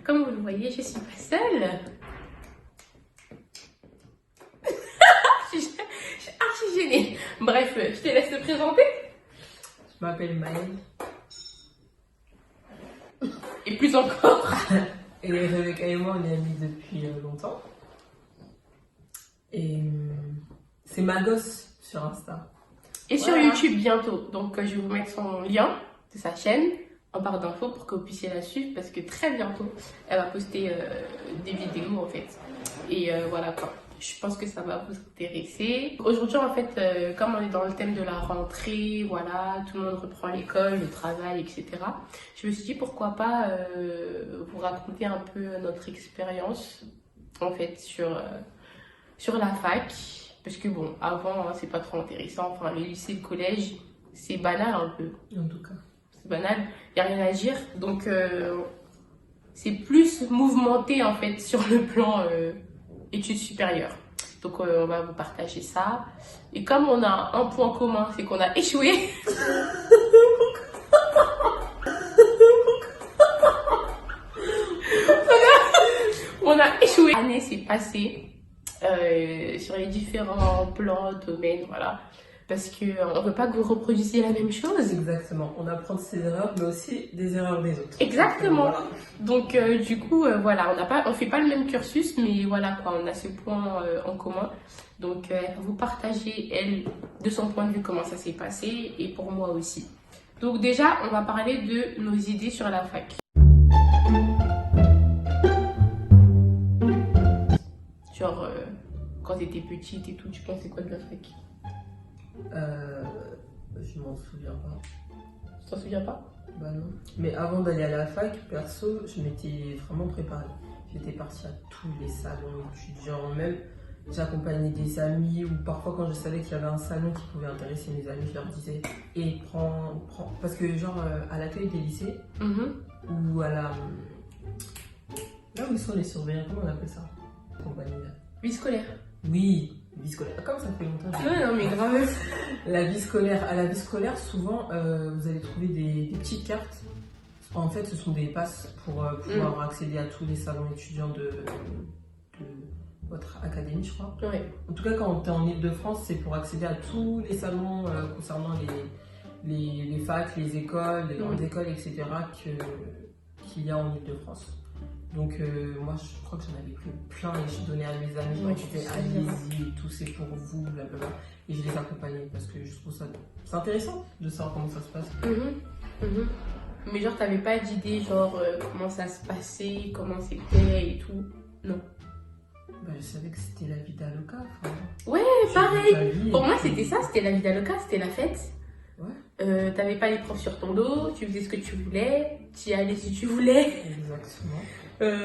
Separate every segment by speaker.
Speaker 1: Comme vous le voyez, je suis pas seule. Je suis archi gênée. Bref, je te laisse te présenter.
Speaker 2: Je m'appelle Maëlle.
Speaker 1: Et plus encore.
Speaker 2: Et Rebecca et moi, on est amis depuis longtemps. Et c'est ma gosse sur Insta.
Speaker 1: Et sur YouTube bientôt. Donc, je vais vous mettre son lien de sa chaîne en barre d'infos pour que vous puissiez la suivre. Parce que très bientôt, elle va poster des vidéos en fait. Et voilà quoi. Je pense que ça va vous intéresser. Aujourd'hui, en fait, comme on est dans le thème de la rentrée, voilà, tout le monde reprend l'école, le travail, etc. Je me suis dit pourquoi pas vous raconter un peu notre expérience, en fait, sur la fac. Parce que bon, avant, hein, c'est pas trop intéressant. Enfin, le lycée, le collège, c'est banal un peu.
Speaker 2: En tout cas.
Speaker 1: C'est banal, il n'y a rien à dire. Donc, c'est plus mouvementé, en fait, sur le plan études supérieures. Donc, on va vous partager ça. Et comme on a un point commun, c'est qu'on a échoué. On a échoué. L'année s'est passée sur les différents plans, domaines, voilà. Parce qu'on ne veut pas que vous reproduisiez la même chose.
Speaker 2: Exactement. On apprend de ses erreurs, mais aussi des erreurs des autres.
Speaker 1: Exactement.
Speaker 2: Voilà.
Speaker 1: Donc, du coup, voilà, on fait pas le même cursus, mais voilà quoi, on a ce point en commun. Donc, vous partagez, elle, de son point de vue, comment ça s'est passé, et pour moi aussi. Donc, déjà, on va parler de nos idées sur la fac. Genre, quand t'étais petite et tout, tu pensais quoi de la fac?
Speaker 2: Je m'en souviens pas.
Speaker 1: Tu t'en souviens pas?
Speaker 2: Bah non. Mais avant d'aller à la fac, perso, je m'étais vraiment préparée. J'étais partie à tous les salons étudiants, même j'accompagnais des amis, ou parfois quand je savais qu'il y avait un salon qui pouvait intéresser mes amis, je leur disais et prends. Parce que genre à l'accueil des lycées, ou à la... Là où sont les surveillants, comment on appelle ça? Compagnie là.
Speaker 1: Vie scolaire.
Speaker 2: Oui, vie scolaire. Comme ça fait longtemps.
Speaker 1: Non, mais grave.
Speaker 2: La vie scolaire. À la vie scolaire, souvent, vous allez trouver des petites cartes. En fait, ce sont des passes pour pouvoir accéder à tous les salons étudiants de votre académie, je crois.
Speaker 1: Ouais.
Speaker 2: En tout cas, quand tu es en Île-de-France, c'est pour accéder à tous les salons concernant les facs, les écoles, les grandes écoles, etc. qu'il y a en Île-de-France. Donc moi je crois que j'en avais pris plein et je donnais à mes amis, je leur disais allez-y et tout, c'est pour vous, blablabla. Et je les accompagnais parce que je trouve ça c'est intéressant de savoir comment ça se passe.
Speaker 1: Mais genre t'avais pas d'idée genre comment ça se passait, comment c'était et tout? Non.
Speaker 2: Bah je savais que c'était la vie d'Aloca.
Speaker 1: Ouais, pareil. Pour moi c'était ça, c'était la vie d'Aloca, c'était la fête.
Speaker 2: Ouais.
Speaker 1: T'avais pas les profs sur ton dos, tu faisais ce que tu voulais, tu y allais si tu voulais.
Speaker 2: Exactement.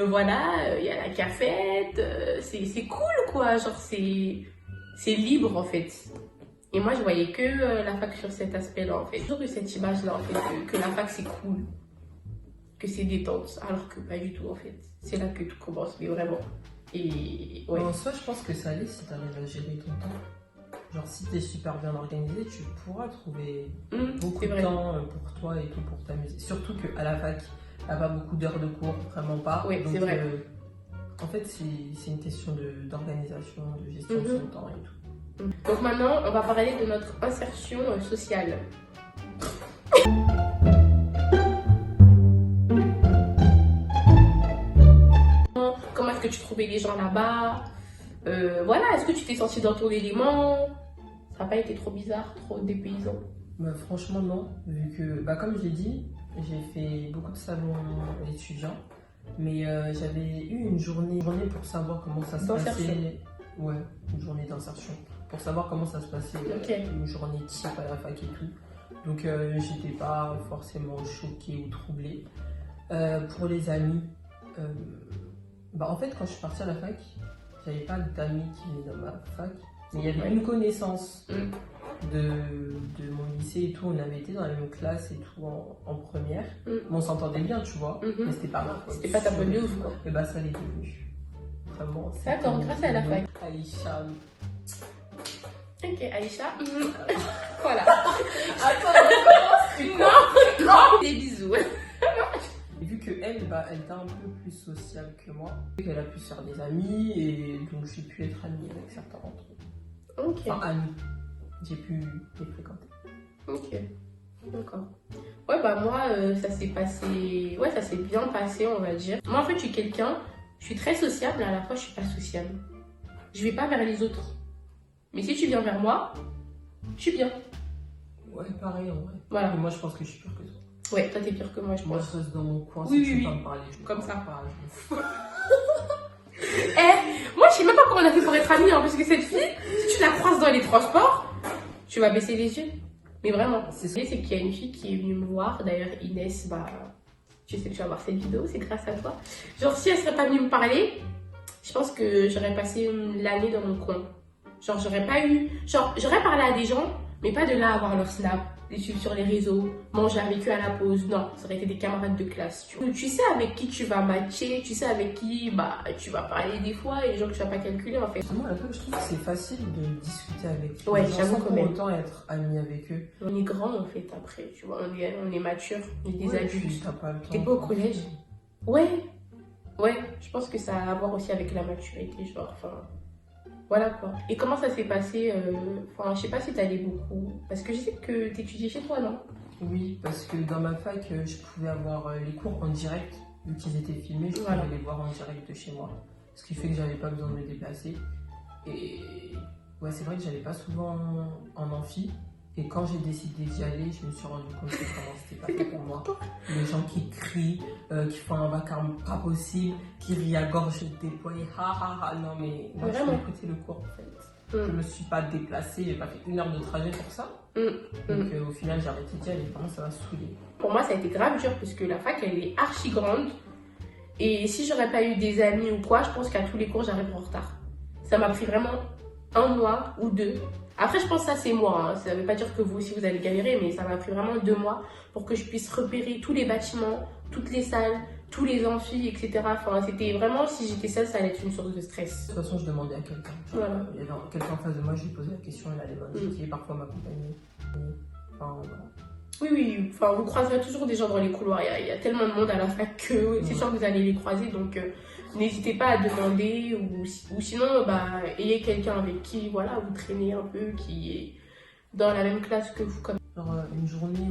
Speaker 1: Voilà, il y a la cafette, c'est cool quoi, genre c'est libre en fait. Et moi je voyais que la fac sur cet aspect-là en fait. J'ai toujours eu cette image-là en fait, que la fac c'est cool, que c'est détente, alors que pas du tout en fait. C'est là que tout commence, mais vraiment. Et ouais.
Speaker 2: En soi, je pense que ça allait si t'arrives à gérer ton temps. Genre si t'es super bien organisé, tu pourras trouver beaucoup de temps pour toi et tout, pour t'amuser. Surtout qu'à la fac, il n'y a pas beaucoup d'heures de cours, vraiment pas.
Speaker 1: Oui, c'est vrai.
Speaker 2: En fait, c'est une question d'organisation, de gestion de son temps et tout.
Speaker 1: Donc maintenant, on va parler de notre insertion sociale. Comment est-ce que tu trouvais les gens là-bas? Voilà, est-ce que tu t'es sentie dans ton élément? Ça n'a pas été trop bizarre, trop dépaysant?
Speaker 2: Bah, franchement, non. Vu que, bah, comme je l'ai dit, j'ai fait beaucoup de salons étudiants. Mais j'avais eu une journée pour savoir comment ça se passait. Ouais, une journée d'insertion. Pour savoir comment ça se passait, une journée type à la fac et tout. Donc j'étais pas forcément choquée ou troublée. Pour les amis, bah, en fait quand je suis partie à la fac, j'avais pas d'amis qui venaient dans ma fac. Mais il y avait une connaissance de mon lycée et tout, on avait été dans la même classe et tout en première. Mais on s'entendait bien, tu vois, mais c'était pas ma faute.
Speaker 1: C'était pas ta faute de ouf, quoi.
Speaker 2: Et bah ça l'est devenu. Vraiment.
Speaker 1: D'accord, grâce à la fac.
Speaker 2: Aïcha.
Speaker 1: Ok, Aïcha. Voilà.
Speaker 2: Attends,
Speaker 1: non, des bisous.
Speaker 2: Et vu vu que elle, elle était un peu plus sociale que moi. Elle a pu se faire des amis et donc j'ai pu être amie avec certains d'entre eux.
Speaker 1: Ok.
Speaker 2: Enfin, amis. J'ai pu les fréquenter.
Speaker 1: Ok. D'accord. Ouais, bah moi, ça s'est passé... Ouais, ça s'est bien passé, on va dire. Moi, en fait, je suis très sociable, mais à la fois, je suis pas sociable. Je vais pas vers les autres. Mais si tu viens vers moi, je suis bien.
Speaker 2: Ouais, pareil, en vrai.
Speaker 1: Voilà.
Speaker 2: Mais moi, je pense que je suis pire que toi.
Speaker 1: Ouais, toi, t'es pire que moi, je
Speaker 2: Moi,
Speaker 1: pense.
Speaker 2: je reste dans mon coin.
Speaker 1: Oui,
Speaker 2: Si tu
Speaker 1: oui,
Speaker 2: veux pas
Speaker 1: oui.
Speaker 2: me parler,
Speaker 1: Comme ça.
Speaker 2: Pas, je m'en fous.
Speaker 1: Moi, je sais même pas comment on a fait pour être amis, hein, parce que cette fille, si tu la croises dans les transports, tu vas baisser les yeux. Mais vraiment, c'est qu'il y a une fille qui est venue me voir, d'ailleurs Inès, je sais que tu vas voir cette vidéo, c'est grâce à toi. Genre, si elle serait pas venue me parler, je pense que j'aurais passé l'année dans mon coin. Genre, j'aurais parlé à des gens, mais pas de là avoir leur snap, les suivre sur les réseaux, manger avec eux à la pause. Non, ça aurait été des camarades de classe. Tu sais avec qui tu vas matcher, tu sais avec qui tu vas parler des fois et les gens que tu vas pas calculer en fait.
Speaker 2: Moi, je trouve que c'est facile de discuter avec eux.
Speaker 1: Ouais, j'avoue
Speaker 2: sans
Speaker 1: quand même.
Speaker 2: autant être ami avec eux.
Speaker 1: On est grand en fait après, tu vois, on est mature, on est des adultes.
Speaker 2: T'as pas le temps.
Speaker 1: T'es pas au collège? Ouais, je pense que ça a à voir aussi avec la maturité, genre, voilà quoi. Et comment ça s'est passé je sais pas si t'allais beaucoup, parce que je sais que t'étudiais chez toi, non?
Speaker 2: Oui, parce que dans ma fac, je pouvais avoir les cours en direct, vu qu'ils étaient filmés, je pouvais les voir en direct de chez moi. Ce qui fait que j'avais pas besoin de me déplacer. Et ouais, c'est vrai que j'allais pas souvent en amphi. Et quand j'ai décidé d'y aller, je me suis rendu compte que vraiment c'était pas fait pour moi. Les gens qui crient, qui font un vacarme pas possible, qui rient à gorge déployée, non mais moi je vais écouter le cours en fait. Je me suis pas déplacée, j'ai pas fait 1 heure de trajet pour ça. Donc au final j'ai arrêté d'y aller, vraiment ça m'a saoulée.
Speaker 1: Pour moi ça a été grave dur parce que la fac elle est archi grande. Et si j'aurais pas eu des amis ou quoi, je pense qu'à tous les cours j'arrive en retard. Ça m'a pris vraiment 1 mois ou 2. Après, je pense que ça, c'est moi. Hein. Ça ne veut pas dire que vous aussi, vous allez galérer, mais ça m'a pris vraiment 2 mois pour que je puisse repérer tous les bâtiments, toutes les salles, tous les amphis, etc. C'était vraiment, si j'étais seule, ça allait être une source de stress.
Speaker 2: De toute façon, je demandais à quelqu'un.
Speaker 1: Voilà.
Speaker 2: Il y avait quelqu'un en face de moi, je lui posais la question, elle allait m'indiquer, parfois m'accompagner. Voilà.
Speaker 1: Oui. Vous croiserez toujours des gens dans les couloirs. Il y a tellement de monde à la fac que c'est sûr que vous allez les croiser. Donc, n'hésitez pas à demander ou sinon, ayez quelqu'un avec qui, vous traînez un peu, qui est dans la même classe que vous.
Speaker 2: Genre une journée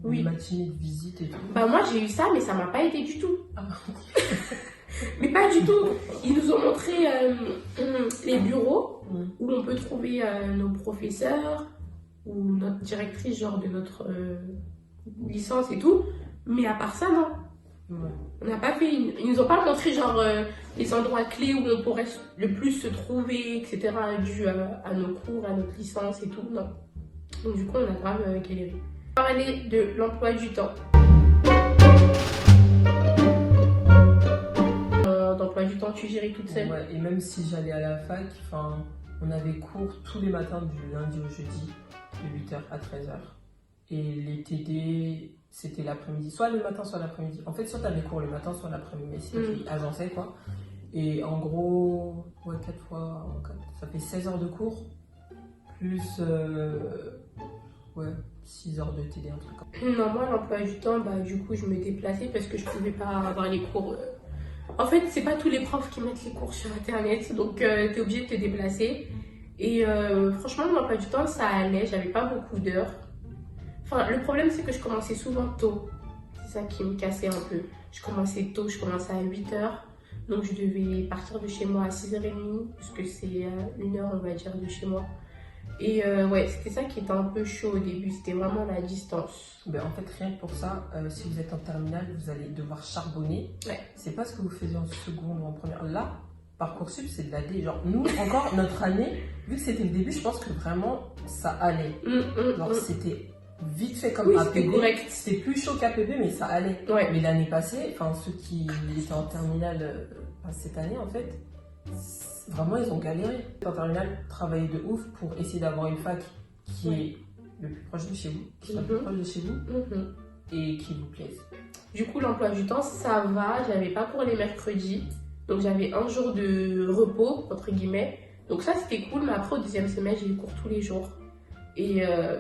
Speaker 2: ou une matinée de visite et tout.
Speaker 1: Moi, j'ai eu ça, mais ça m'a pas aidé du tout. Mais pas du tout. Ils nous ont montré les bureaux où on peut trouver nos professeurs ou notre directrice, genre de notre licence et tout. Mais à part ça, non. On n'a pas fait. Ils nous ont pas montré genre les endroits clés où on pourrait le plus se trouver, etc. dû à nos cours, à notre licence et tout. Non. Donc du coup, on a grave galéré. Parler de l'emploi du temps. D'emploi du temps, tu gérais toute seule.
Speaker 2: Ouais, et même si j'allais à la fac, on avait cours tous les matins du lundi au jeudi, de 8h à 13h. Et les TD, c'était l'après-midi, soit le matin, soit l'après-midi. En fait, soit t'avais cours le matin, soit l'après-midi, mais c'était agencé quoi. Et en gros, 4 fois, ça fait 16 heures de cours, plus 6 heures de TD, un truc comme ça.
Speaker 1: Non, moi, l'emploi du temps, du coup, je me déplaçais parce que je pouvais pas avoir les cours. En fait, c'est pas tous les profs qui mettent les cours sur internet, donc t'es obligé de te déplacer. Et franchement, l'emploi du temps, ça allait, j'avais pas beaucoup d'heures. Le problème, c'est que je commençais souvent tôt. C'est ça qui me cassait un peu. Je commençais tôt, je commençais à 8h. Donc, je devais partir de chez moi à 6h30, puisque c'est 1 heure, on va dire, de chez moi. Et c'était ça qui était un peu chaud au début, c'était vraiment la distance.
Speaker 2: En fait, rien que pour ça, si vous êtes en terminale, vous allez devoir charbonner.
Speaker 1: Ouais.
Speaker 2: C'est pas ce que vous faisiez en seconde ou en première. Là, Parcoursup, c'est de l'AD. Genre, nous, encore, notre année, vu que c'était le début, je pense que vraiment, ça allait. Genre, c'était vite fait comme APB. C'était plus chaud qu'APB, mais ça allait.
Speaker 1: Ouais.
Speaker 2: Mais l'année passée, ceux qui étaient en terminale cette année, en fait, vraiment, ils ont galéré. En terminale, travailler de ouf pour essayer d'avoir une fac qui est le plus proche de chez vous, qui soit le plus proche de chez vous et qui vous plaise.
Speaker 1: Du coup, l'emploi du temps, ça va. J'avais pas cours les mercredis. Donc, j'avais un jour de repos, entre guillemets. Donc, ça, c'était cool. Mais après, au 2e semestre, j'ai eu cours tous les jours. Et le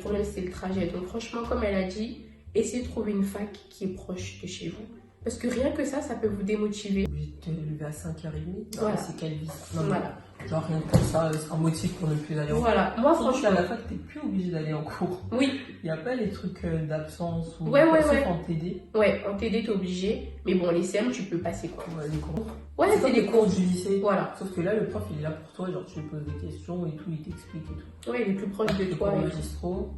Speaker 1: problème, c'était le trajet. Donc, franchement, comme elle a dit, essayez de trouver une fac qui est proche de chez vous. Parce que rien que ça peut vous démotiver.
Speaker 2: Obligé de te lever à 5h30.
Speaker 1: Voilà.
Speaker 2: C'est quelle vie?
Speaker 1: Voilà.
Speaker 2: Genre rien que ça, c'est un motif pour ne plus aller en cours.
Speaker 1: Voilà. Moi,
Speaker 2: Quand tu es à
Speaker 1: franchement.
Speaker 2: la fac, t'es plus obligé d'aller en cours.
Speaker 1: Oui.
Speaker 2: Il n'y a pas les trucs d'absence ou
Speaker 1: Ouais.
Speaker 2: en TD.
Speaker 1: Ouais, en TD, t'es obligé. Mais bon, les CM, tu peux passer quoi.
Speaker 2: Ouais, les cours.
Speaker 1: Ouais,
Speaker 2: C'est
Speaker 1: c'est des cours.
Speaker 2: du lycée.
Speaker 1: Voilà.
Speaker 2: Sauf que là, le prof, il est là pour toi. Genre, tu lui poses des questions et tout, il t'explique et tout.
Speaker 1: Ouais, il est plus proche de
Speaker 2: Les
Speaker 1: toi.
Speaker 2: cours
Speaker 1: et tout.
Speaker 2: magistraux,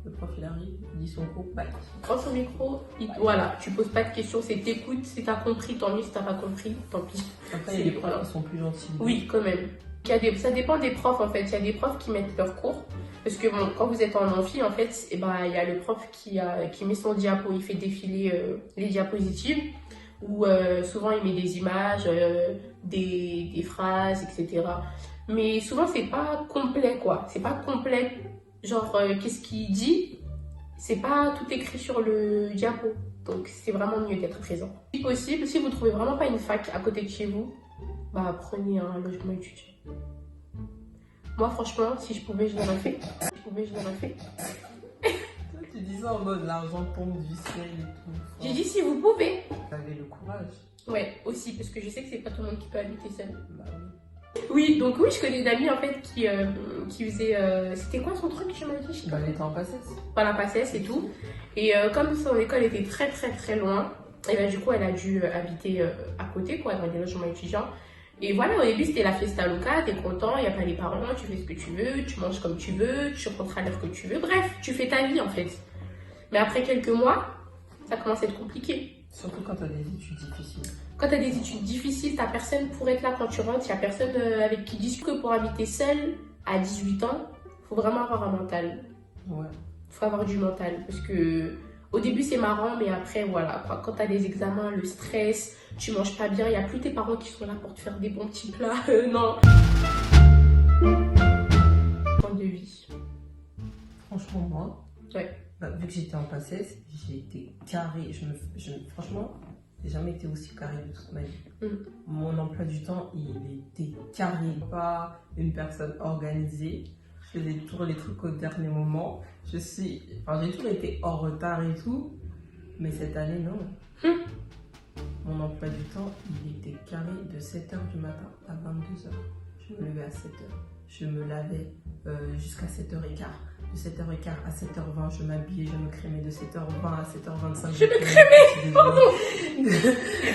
Speaker 2: le prof, il arrive, il dit son cours, bac.
Speaker 1: Prends son micro, voilà, tu poses pas de questions, c'est t'écoutes, si t'as compris, tant mieux, si t'as pas compris, tant pis.
Speaker 2: Après, il y a des profs qui sont plus gentils.
Speaker 1: Oui, quand même. Ça dépend des profs en fait, il y a des profs qui mettent leurs cours, parce que bon, quand vous êtes en amphi en fait, il y a le prof qui met son diapo, il fait défiler les diapositives, où souvent il met des images, des phrases, etc. Mais souvent c'est pas complet quoi, c'est pas complet. Genre, qu'est-ce qu'il dit? C'est pas tout écrit sur le diapo. Donc, c'est vraiment mieux d'être présent. Si possible, si vous trouvez vraiment pas une fac à côté de chez vous, bah, prenez un logement étudiant. Moi, franchement, si je pouvais, je l'aurais fait.
Speaker 2: Toi, tu dis ça en mode l'argent tombe du ciel et tout.
Speaker 1: J'ai dit si vous pouvez.
Speaker 2: T'avais le courage.
Speaker 1: Ouais, aussi, parce que je sais que c'est pas tout le monde qui peut habiter seul.
Speaker 2: Bah oui.
Speaker 1: Oui, donc oui, je connais une amie en fait qui faisait. C'était quoi son truc, tu m'as dit? Je sais pas.
Speaker 2: Bah, elle était en passesse.
Speaker 1: Pas la passesse et tout. Et comme son école était très très très loin, et ben du coup elle a dû habiter à côté quoi, dans des logements étudiants. Et voilà, au début c'était la fiesta loca, t'es content, il n'y a pas les parents, tu fais ce que tu veux, tu manges comme tu veux, tu rentres à l'heure que tu veux, bref, tu fais ta vie en fait. Mais après quelques mois, ça commence à être compliqué.
Speaker 2: Surtout quand t'as des études difficiles.
Speaker 1: Quand t'as des études difficiles, t'as personne pour être là quand tu rentres, il n'y a personne avec qui discuter. Pour habiter seul à 18 ans, faut vraiment avoir un mental.
Speaker 2: Ouais.
Speaker 1: Faut avoir du mental parce que au début c'est marrant mais après voilà quoi, quand t'as des examens, le stress, tu manges pas bien, il y a plus tes parents qui sont là pour te faire des bons petits plats, non. Point de vie.
Speaker 2: Franchement moi,
Speaker 1: Ouais.
Speaker 2: bah, vu que j'étais en passesse, j'ai été carré. Franchement, j'ai jamais été aussi carré de toute ma vie. Mon emploi du temps, il était carré. Pas une personne organisée. Je faisais toujours les trucs au dernier moment. J'ai toujours été en retard et tout. Mais cette année, non. Mon emploi du temps, il était carré de 7h du matin à 22h. Je me levais à 7h. Je me lavais jusqu'à 7h15. De 7h15 à 7h20, je m'habillais, je me crémais. De 7h20 à 7h25,
Speaker 1: Je me crémais,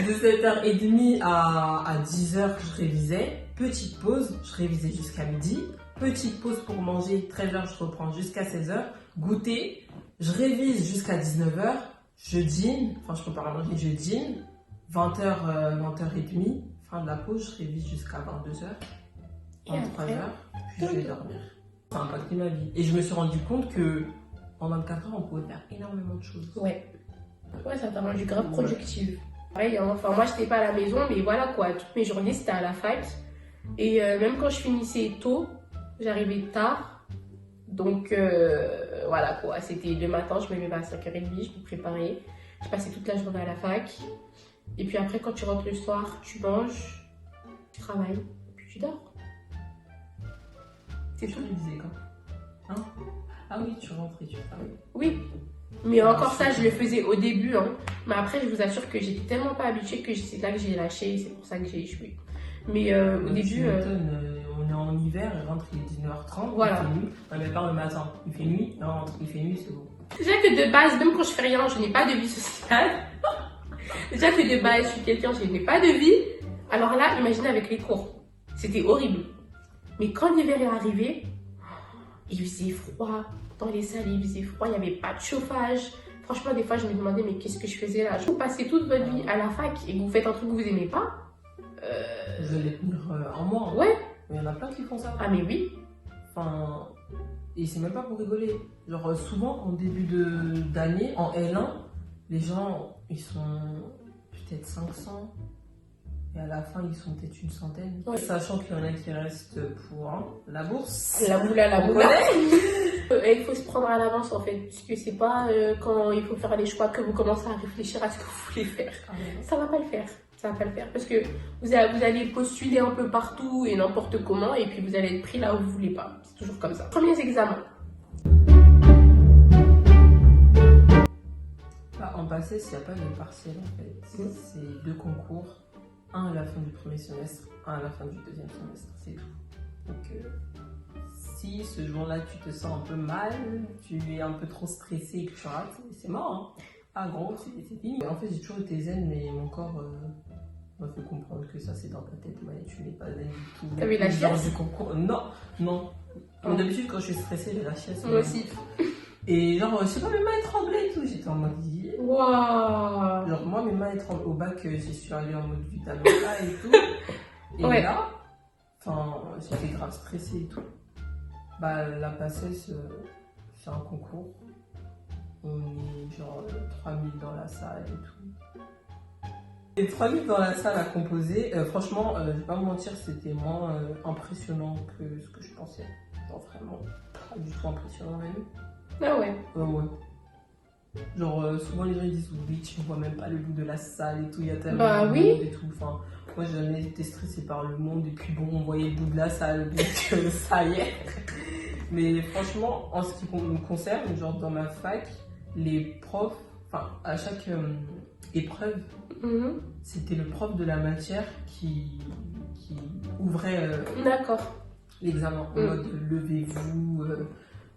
Speaker 2: de 7h30 à 10h, je révisais. Petite pause, je révisais jusqu'à midi. Petite pause pour manger, 13h, je reprends jusqu'à 16h. Goûter, je révise jusqu'à 19h. Je dîne, enfin je prépare à manger, je dîne. 20h, 20h30, fin de la pause, je révise jusqu'à 22h. 23h, puis je vais dormir. Ça a impacté ma vie. Et je me suis rendu compte que en 24 heures, on pouvait faire énormément de choses.
Speaker 1: Ouais, ça t'a rendu grave productive. Pareil, hein, enfin moi j'étais pas à la maison mais voilà quoi, toutes mes journées c'était à la fac. Et même quand je finissais tôt, j'arrivais tard. Donc voilà quoi, c'était le matin, je me levais à 5h30, je me préparais. Je passais toute la journée à la fac. Et puis après, quand tu rentres le soir, tu manges, tu travailles, puis tu dors. C'est
Speaker 2: Tu
Speaker 1: tout.
Speaker 2: révisais quand? Hein? Ah oui, tu rentres et tu travailles.
Speaker 1: Oui, mais encore ça, je le faisais au début. Hein. Mais après, je vous assure que j'étais tellement pas habituée que c'est là que j'ai lâché. C'est pour ça que j'ai échoué. Mais au début.
Speaker 2: Tu m'étonnes, on est en hiver, il rentre, il est 19h30.
Speaker 1: Voilà.
Speaker 2: Il fait nuit. On ne pas le matin. Il fait nuit, on rentre, il fait nuit, c'est bon.
Speaker 1: Déjà que de base, même quand je fais rien, je n'ai pas de vie sociale. Déjà que de base, je suis quelqu'un, je n'ai pas de vie. Alors là, imaginez avec les cours. C'était horrible. Mais quand l'hiver est arrivé, il faisait froid. Dans les salles, il faisait froid, il n'y avait pas de chauffage. Franchement, des fois, je me demandais, mais qu'est-ce que je faisais là? Vous passez toute votre vie à la fac et que vous faites un truc que vous n'aimez pas.
Speaker 2: Vous allez tenir un mois. Hein.
Speaker 1: Ouais.
Speaker 2: Mais il y en a plein qui font ça.
Speaker 1: Ah, mais oui.
Speaker 2: Enfin, et c'est même pas pour rigoler. Genre, souvent, en début d'année, en L1, les gens, ils sont peut-être 500. Et à la fin, ils sont peut-être une centaine.
Speaker 1: Ouais.
Speaker 2: Sachant qu'il y en a qui restent pour la bourse.
Speaker 1: La moula.
Speaker 2: On connaît.
Speaker 1: Il faut se prendre à l'avance en fait. Parce que c'est pas quand il faut faire les choix que vous commencez à réfléchir à ce que vous voulez faire. Ça va pas le faire. Ça va pas le faire. Parce que vous allez postuler un peu partout et n'importe comment. Et puis vous allez être pris là où vous voulez pas. C'est toujours comme ça. Premiers examens.
Speaker 2: PACES, il n'y a pas de partiel en fait. C'est 2 concours, un à la fin du premier semestre, un à la fin du deuxième semestre, c'est tout. Donc si ce jour-là tu te sens un peu mal, tu es un peu trop stressé et que tu rates, c'est mort. Hein. Ah gros, c'est fini. En fait j'ai toujours été zen, mais mon corps m'a fait comprendre que ça c'est dans ta tête, mais tu n'es pas zen du tout.
Speaker 1: T'as eu la chiasse
Speaker 2: du concours? Non, non.
Speaker 1: Oh.
Speaker 2: D'habitude quand je suis stressée, j'ai la chiasse.
Speaker 1: Moi aussi.
Speaker 2: Et genre, je sais pas, mes mains elles tremblaient et tout. J'étais en mode
Speaker 1: Waouh.
Speaker 2: genre, moi, mes mains elles tremblent au bac, j'y suis allée en mode vitamine A et tout. Et
Speaker 1: Ouais.
Speaker 2: là, enfin, j'étais grave stressée et tout. Bah, la PACES, c'est un concours. On est genre 3000 dans la salle et tout. Et 3000 dans la salle à composer, franchement, je vais pas me mentir, c'était moins impressionnant que ce que je pensais. Genre, vraiment, pas du tout impressionnant même.
Speaker 1: Ah ouais.
Speaker 2: Ouais. Genre, souvent les gens ils disent oui, tu ne vois même pas le bout de la salle et tout, il y a tellement
Speaker 1: Bah
Speaker 2: de
Speaker 1: oui.
Speaker 2: monde et tout. Enfin, moi j'ai jamais été stressée par le monde et puis bon, on voyait le bout de la salle, donc ça y est. Mais franchement, en ce qui me concerne, genre dans ma fac, les profs, enfin à chaque épreuve, c'était le prof de la matière qui ouvrait
Speaker 1: D'accord.
Speaker 2: l'examen en mode levez-vous,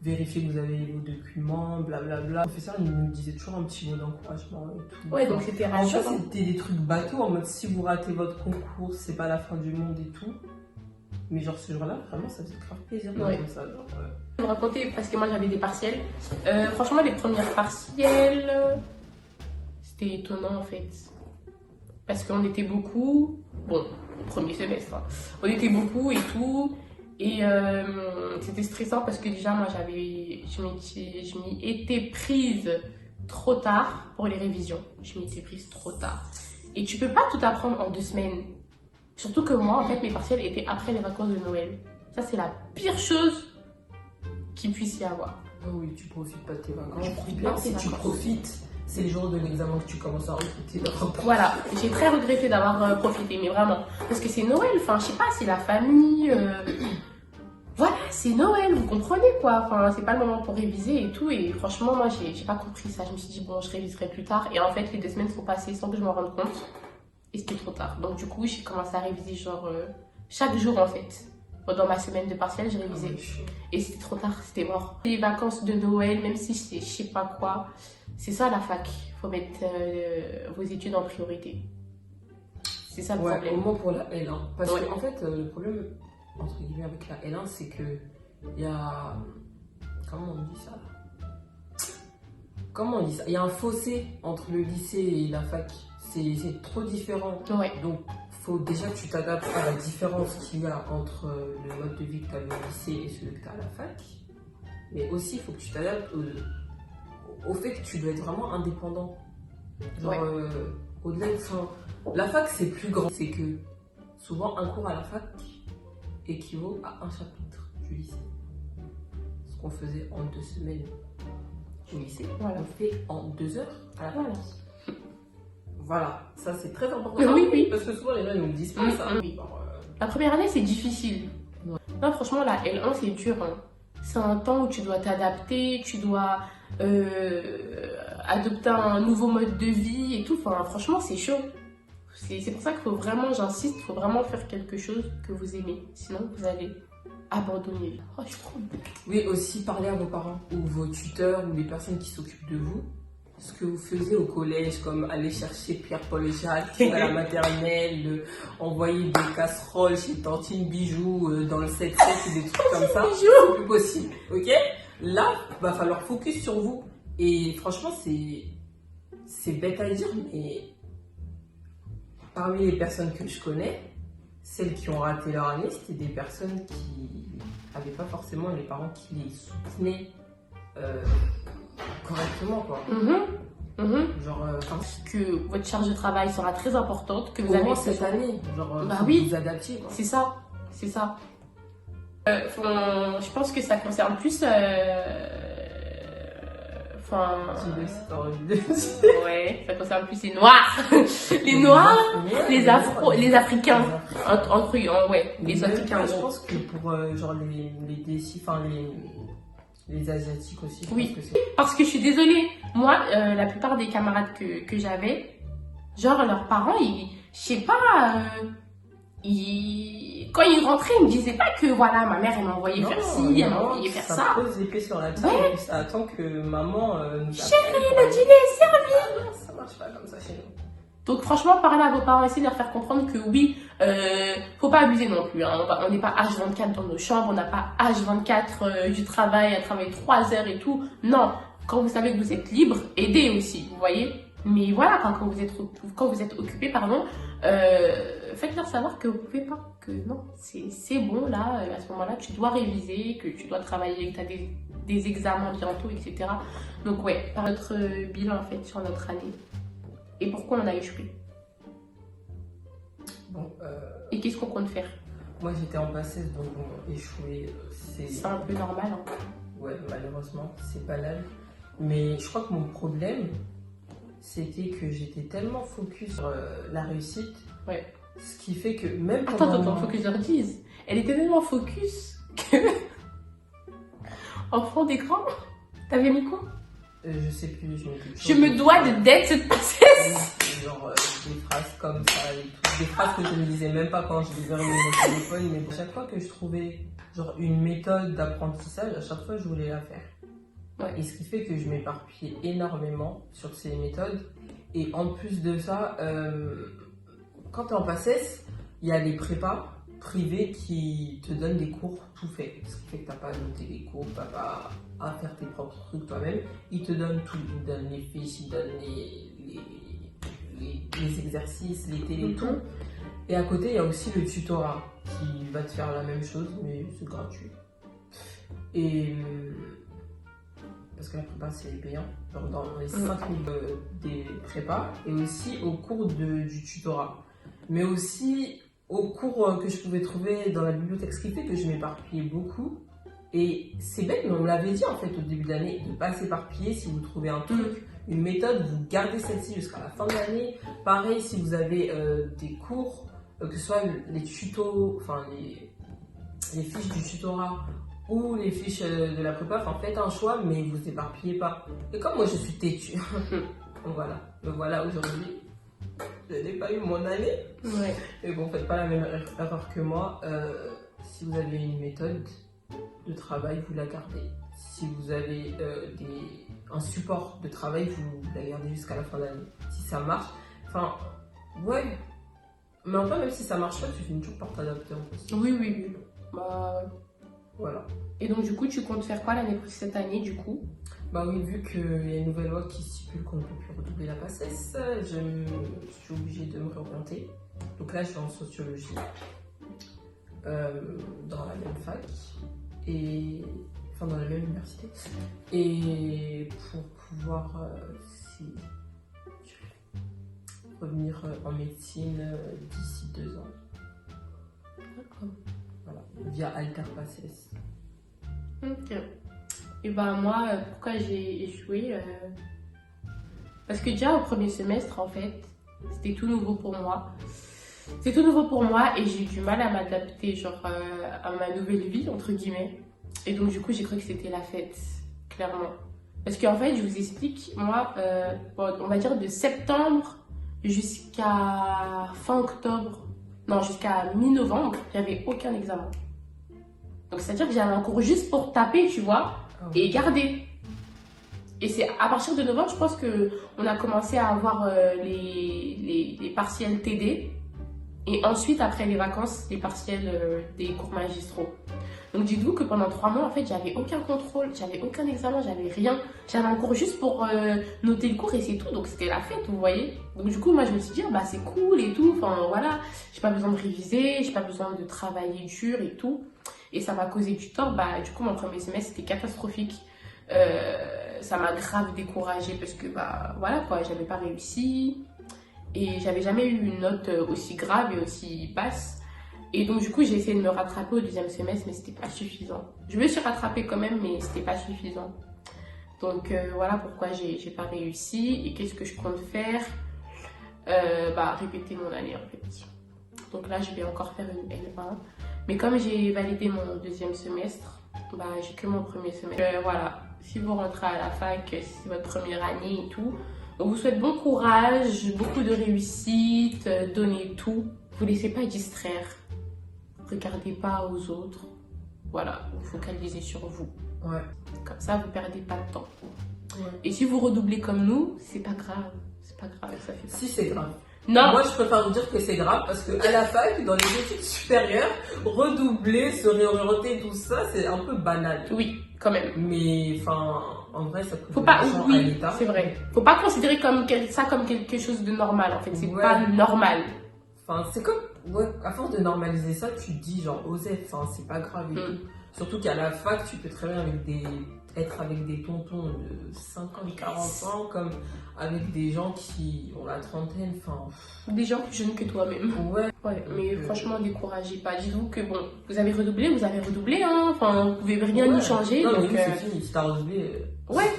Speaker 2: vérifiez que vous avez vos documents, blablabla. Le professeur il nous disait toujours un petit mot d'encouragement et tout.
Speaker 1: Ouais, donc c'était
Speaker 2: En fait,
Speaker 1: rassurant.
Speaker 2: c'était des trucs bateaux en mode si vous ratez votre concours, c'est pas la fin du monde et tout. Mais genre ce jour-là, vraiment, ça faisait grave plaisir
Speaker 1: Ouais.
Speaker 2: comme ça. Genre,
Speaker 1: Je vais vous raconter parce que moi j'avais des partiels. Franchement, les premières partiels, c'était étonnant en fait. Parce qu'on était beaucoup, bon, premier semestre, hein. On était beaucoup et tout. Et c'était stressant parce que déjà, moi je m'y étais prise trop tard pour les révisions. Je m'y étais prise trop tard. Et tu peux pas tout apprendre en 2 semaines. Surtout que moi, en fait, mes partiels étaient après les vacances de Noël. Ça, c'est la pire chose qu'il puisse y avoir.
Speaker 2: oh oui, tu profites pas de tes vacances.
Speaker 1: Je profite
Speaker 2: Même
Speaker 1: pas de
Speaker 2: si
Speaker 1: tes
Speaker 2: tu
Speaker 1: vacances.
Speaker 2: profites, c'est le jour de l'examen que tu commences à regretter d'avoir pas.
Speaker 1: Voilà, j'ai très regretté d'avoir profité, mais vraiment. Parce que c'est Noël, enfin, je sais pas, c'est la famille. Voilà, c'est Noël, vous comprenez quoi. Enfin, c'est pas le moment pour réviser et tout. Et franchement, moi, j'ai pas compris ça. Je me suis dit, bon, je réviserai plus tard. Et en fait, les 2 semaines sont passées sans que je m'en rende compte. Et c'était trop tard. Donc, du coup, j'ai commencé à réviser, genre, chaque jour en fait. Pendant ma semaine de partiel, j'ai révisé. Et c'était trop tard, c'était mort. Les vacances de Noël, même si c'est je sais pas quoi, c'est ça la fac. Faut mettre vos études en priorité. C'est ça le
Speaker 2: Ouais, au
Speaker 1: problème.
Speaker 2: moins pour la L1. Parce
Speaker 1: Ouais.
Speaker 2: que en fait, le problème, entre guillemets, avec la L1, c'est que il y a. Comment on dit ça là? Comment on dit ça? Il y a un fossé entre le lycée et la fac. C'est trop différent.
Speaker 1: Ouais.
Speaker 2: Donc, faut déjà que tu t'adaptes à la différence qu'il y a entre le mode de vie que tu as au lycée et celui que tu as à la fac. Mais aussi, il faut que tu t'adaptes au fait que tu dois être vraiment indépendant. Genre,
Speaker 1: Ouais.
Speaker 2: au-delà de ça, la fac, c'est plus grand. C'est que souvent, un cours à la fac équivaut à un chapitre du lycée. Ce qu'on faisait en 2 semaines au lycée,
Speaker 1: Voilà.
Speaker 2: on fait en 2 heures à la fac.
Speaker 1: Voilà.
Speaker 2: Voilà, ça c'est très important.
Speaker 1: Oui.
Speaker 2: Parce que souvent les gens ils nous disent pas ça.
Speaker 1: Oui. La première année, c'est difficile.
Speaker 2: Ouais.
Speaker 1: Non, franchement, la L1, c'est dur. Hein. C'est un temps où tu dois t'adapter, tu dois adopter un nouveau mode de vie et tout. Enfin, franchement, c'est chaud. C'est pour ça qu'il faut vraiment, j'insiste, il faut vraiment faire quelque chose que vous aimez. Sinon, vous allez abandonner. Oh, je suis trop bête.
Speaker 2: Oui, aussi parler à vos parents ou vos tuteurs ou les personnes qui s'occupent de vous. Ce que vous faisiez au collège, comme aller chercher Pierre-Paul et Jacques à la maternelle, envoyer des casseroles chez Tantine Bijoux dans le 7-7 ou des trucs comme ça, c'est plus possible, ok? Là, va falloir focus sur vous. Et franchement, c'est bête à dire, mais parmi les personnes que je connais, celles qui ont raté leur année, c'était des personnes qui n'avaient pas forcément les parents qui les soutenaient correctement, quoi. Genre,
Speaker 1: Que votre charge de travail sera très importante, que vous
Speaker 2: au
Speaker 1: avez
Speaker 2: moins cette année, genre,
Speaker 1: Bah
Speaker 2: faut
Speaker 1: oui.
Speaker 2: vous adapter, quoi.
Speaker 1: C'est ça, c'est ça. Je pense que ça concerne plus. Enfin. Ouais, ça concerne plus les Noirs. Les Noirs, les Afro, les Africains. Ouais, les Africains.
Speaker 2: Je pense que pour genre les DSI, enfin Les Asiatiques aussi, je
Speaker 1: Oui.
Speaker 2: pense que c'est...
Speaker 1: Parce que je suis désolée, moi, la plupart des camarades que j'avais, genre leurs parents, je sais pas, quand ils rentraient, ils me disaient pas que voilà, ma mère elle m'a envoyé faire ci, elle m'a envoyé faire ça.
Speaker 2: Ça pose l'épée sur la table
Speaker 1: Ouais.
Speaker 2: et puis ça attend que maman nous
Speaker 1: Chérie,
Speaker 2: appelle.
Speaker 1: le dîner est servi.
Speaker 2: Non, ça marche pas comme ça chez nous.
Speaker 1: Donc franchement, parlez à vos parents, essayez de leur faire comprendre que oui, faut pas abuser non plus. Hein. On n'est pas H24 dans nos chambres, on n'a pas H24 du travail, à travailler 3 heures et tout. Non, quand vous savez que vous êtes libre, aidez aussi, vous voyez. Mais voilà, quand vous êtes occupé, pardon, faites-leur savoir que vous pouvez pas, que non, c'est bon là, à ce moment-là, tu dois réviser, que tu dois travailler, que tu as des examens bientôt, etc. Donc ouais, par notre bilan en fait sur notre année. Et pourquoi on a échoué?
Speaker 2: Bon,
Speaker 1: Et qu'est-ce qu'on compte faire?
Speaker 2: moi j'étais en bassesse, donc bon, échouer,
Speaker 1: C'est un peu normal. Hein.
Speaker 2: Ouais, malheureusement, c'est banal. Mais je crois que mon problème, c'était que j'étais tellement focus sur la réussite.
Speaker 1: Ouais.
Speaker 2: Ce qui fait que même
Speaker 1: Attends, faut que je leur dise. Elle était tellement focus que. En fond d'écran, t'avais mis quoi?
Speaker 2: je sais plus,
Speaker 1: Je me dois de d'être cette princesse.
Speaker 2: Genre des phrases comme ça et tout. Des phrases que je ne lisais même pas quand je lisais mon téléphone. Mais à chaque fois que je trouvais genre une méthode d'apprentissage, à chaque fois je voulais la faire.
Speaker 1: Ouais.
Speaker 2: Et ce qui fait que je m'éparpillais énormément sur ces méthodes. Et en plus de ça, quand tu es en PACES, il y a les prépas privés qui te donnent des cours tout faits. Ce qui fait que tu n'as pas à noter les cours, tu n'as pas à faire tes propres trucs toi-même. Ils te donnent tout. Ils te donnent les fiches, ils te donnent les exercices, les télés, tout. Et à côté, il y a aussi le tutorat qui va te faire la même chose, mais c'est gratuit. Et parce que la prépa c'est payant, genre dans les 5 000 des prépas, et aussi au cours du tutorat. Mais aussi au cours que je pouvais trouver dans la bibliothèque, ce qui fait que je m'éparpillais beaucoup. Et c'est bête, mais on me l'avait dit en fait au début d'année, de ne pas s'éparpiller. Si vous trouvez un truc, une méthode, vous gardez celle-ci jusqu'à la fin de l'année. Pareil, si vous avez des cours, que ce soit les tutos, enfin les fiches du tutorat ou les fiches de la prépa, enfin faites un choix, mais vous éparpillez pas. Et comme moi je suis têtue, donc voilà, me voilà aujourd'hui. Je n'ai pas eu mon année.
Speaker 1: Ouais.
Speaker 2: Mais bon, faites pas la même erreur que moi. Si vous avez une méthode de travail, vous la gardez. Si vous avez un support de travail, vous la gardez jusqu'à la fin de l'année. Si ça marche, enfin, ouais. Mais enfin, même si ça marche pas, tu finis toujours par t'adapter en fait.
Speaker 1: Oui. Bah ouais.
Speaker 2: Voilà.
Speaker 1: Et donc du coup, tu comptes faire quoi cette année du coup?
Speaker 2: Bah oui, vu qu'il y a une nouvelle loi qui stipule qu'on ne peut plus redoubler la PACES, je suis obligée de me réorienter. Donc là, je suis en sociologie, dans la même fac, enfin dans la même université. Et pour pouvoir revenir en médecine d'ici 2 ans.
Speaker 1: D'accord.
Speaker 2: Voilà, via Alter PACES.
Speaker 1: Ok. Et bah moi, pourquoi j'ai échoué Parce que déjà au premier semestre, en fait, c'était tout nouveau pour moi. C'est tout nouveau pour moi et j'ai eu du mal à m'adapter genre à ma nouvelle vie, entre guillemets. Et donc du coup, j'ai cru que c'était la fête, clairement. Parce qu'en fait, je vous explique, moi, on va dire de septembre jusqu'à fin octobre, non, jusqu'à mi-novembre, j'avais aucun examen. Donc c'est-à-dire que j'avais un cours juste pour taper, tu vois, et garder. Et c'est à partir de novembre, je pense qu'on a commencé à avoir les partiels TD. Et ensuite, après les vacances, les partiels des cours magistraux. Donc dites-vous que pendant 3 mois, en fait, j'avais aucun contrôle, j'avais aucun examen, j'avais rien. J'avais un cours juste pour noter le cours et c'est tout. Donc c'était la fête, vous voyez. Donc du coup, moi, je me suis dit, bah c'est cool et tout. Enfin voilà, j'ai pas besoin de réviser, j'ai pas besoin de travailler dur et tout. Et ça m'a causé du tort. Bah du coup, mon premier semestre, c'était catastrophique. Ça m'a grave découragée parce que bah voilà quoi, j'avais pas réussi. Et j'avais jamais eu une note aussi grave et aussi basse. Et donc du coup j'ai essayé de me rattraper au 2e semestre, mais c'était pas suffisant. Je me suis rattrapée quand même, mais c'était pas suffisant. Donc voilà pourquoi j'ai pas réussi. Et qu'est-ce que je compte faire? Bah répéter mon année en fait. Donc là je vais encore faire une L1. Mais comme j'ai validé mon 2e semestre, Bah, j'ai que mon premier semestre. Voilà, si vous rentrez à la fac, si c'est votre première année et tout, on vous souhaite bon courage, beaucoup de réussite, donnez tout. Vous laissez pas distraire. Regardez pas aux autres. Voilà, vous focalisez sur vous.
Speaker 2: Ouais.
Speaker 1: Comme ça, vous perdez pas de temps.
Speaker 2: Ouais.
Speaker 1: Et si vous redoublez comme nous, c'est pas grave. C'est pas grave, ça fait pas.
Speaker 2: Si, c'est grave.
Speaker 1: Non.
Speaker 2: Moi, je préfère vous dire que c'est grave parce que à la fac, dans les études supérieures, redoubler, se réorienter, tout ça, c'est un peu banal.
Speaker 1: Oui, quand même.
Speaker 2: Mais enfin, en vrai, ça coûte
Speaker 1: Faut
Speaker 2: de
Speaker 1: pas,
Speaker 2: l'argent à
Speaker 1: oui,
Speaker 2: l'État.
Speaker 1: c'est vrai. Faut pas considérer ça comme quelque chose de normal. En fait, c'est
Speaker 2: Ouais.
Speaker 1: pas normal.
Speaker 2: Enfin, c'est comme, ouais, à force de normaliser ça, tu te dis genre, Osef, enfin, c'est pas grave et tout. Surtout qu'à la fac, tu peux très bien être avec des tontons de 50, 40 ans, comme avec des gens qui ont la trentaine, enfin.
Speaker 1: Des gens plus jeunes que toi-même.
Speaker 2: Ouais.
Speaker 1: Ouais, mais franchement, découragez pas. Dites-vous que bon, vous avez redoublé, hein. Enfin, vous pouvez rien y changer.
Speaker 2: Non,
Speaker 1: donc,
Speaker 2: mais c'est fini, si t'as redoublé.
Speaker 1: Ouais.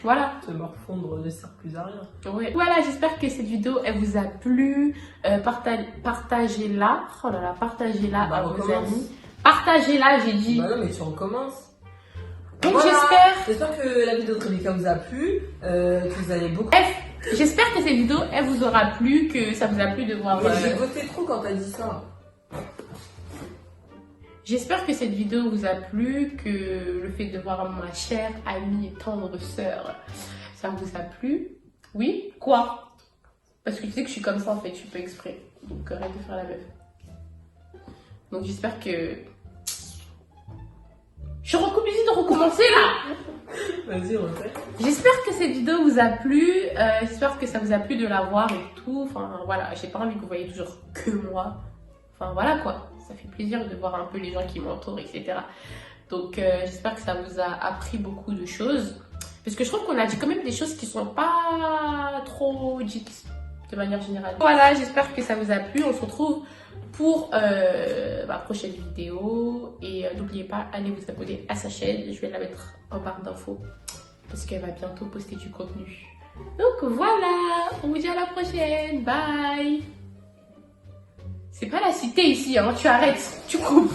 Speaker 1: Voilà.
Speaker 2: Te morfondre ne sert plus à rien.
Speaker 1: Ouais. Voilà, j'espère que cette vidéo, elle vous a plu. Partagez-la. Oh là là, partagez-la à vos amis. Partagez-la, j'ai dit.
Speaker 2: Bah non, mais tu recommences.
Speaker 1: Donc
Speaker 2: Voilà.
Speaker 1: j'espère.
Speaker 2: J'espère que la vidéo de Rebecca vous a plu, que vous avez beaucoup.
Speaker 1: Bref, j'espère que cette vidéo, elle vous aura plu, que ça vous a plu de voir.
Speaker 2: Mais j'ai voté trop quand t'as dit ça.
Speaker 1: J'espère que cette vidéo vous a plu, que le fait de voir ma chère amie et tendre sœur, ça vous a plu. Oui? Quoi? Parce que tu sais que je suis comme ça en fait, je suis pas exprès. Donc arrête de faire la meuf. Donc j'espère que... Je suis obligée de recommencer là.
Speaker 2: Vas-y, refais.
Speaker 1: J'espère que cette vidéo vous a plu. J'espère que ça vous a plu de la voir et tout. Enfin voilà, j'ai pas envie que vous voyez toujours que moi. Enfin voilà quoi. Ça fait plaisir de voir un peu les gens qui m'entourent, etc. Donc j'espère que ça vous a appris beaucoup de choses. Parce que je trouve qu'on a dit quand même des choses qui sont pas trop dites de manière générale. Voilà, j'espère que ça vous a plu. On se retrouve pour ma prochaine vidéo. Et n'oubliez pas, allez vous abonner à sa chaîne. Je vais la mettre en barre d'infos. Parce qu'elle va bientôt poster du contenu. Donc voilà, on vous dit à la prochaine. Bye. C'est pas la cité ici, hein. Tu arrêtes, tu coupes.